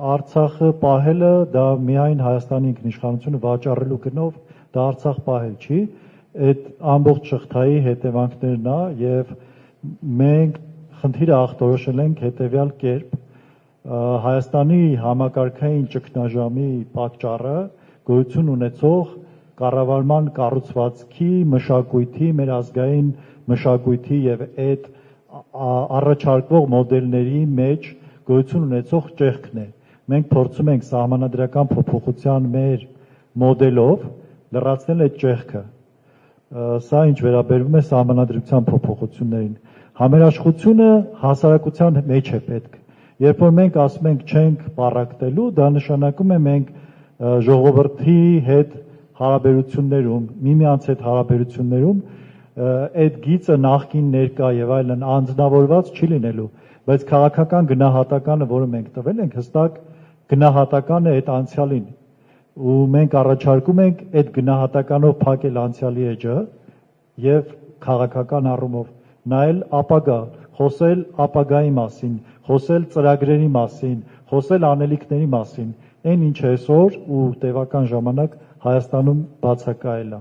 Արցախը պահելը դա միայն Հայաստանի ինքնիշխանությունը վաճառելու գնով դա Արցախ պահել չի, այդ ամբողջ շղթայի հետևանքներն է եւ մենք խնդիրը ախտորոշել ենք հետեւյալ կերպ Հայաստանի համակարգային ճգնաժամի պատճառը գոյություն ունեցող կառավարման կառուցվածքի մշակույթի, մեր ազգային մշակույթի եւ այդ առաջարկվող մոդելների մեջ գոյություն ունեցող ճեղքն է։ Մենք փորձում ենք սահմանադրական փոփոխության մեր մոդելով լրացնել այդ ճեղքը։ Սա ինչ վերաբերում է սահմանադրության փոփոխություններին։ Համերաշխությունը հասարակության մեջ է պետք։ Երբ որ մենք ասում ենք չենք պառակտելու, դա նշանակում է մենք ժողովրդի հետ հարաբերություններում, միմյանց հետ հարաբերություններում այդ գիծը նախքին ներկա եւ այլն անձնավորված չի լինելու, բայց քաղաքական գնահատականը, որը մենք տվել ենք, հստակ գնահատականը այդ անցյալին ու մենք առաջարկում ենք այդ գնահատականով փակել անցյալի էջը եւ քաղաքական առումով նայել ապագա, խոսել ապագայի մասին, խոսել ծրագրերի մասին, խոսել անելիքների մասին, այն ինչ այսօր ու տևական ժամանակ Հայաստանում բացակայել է։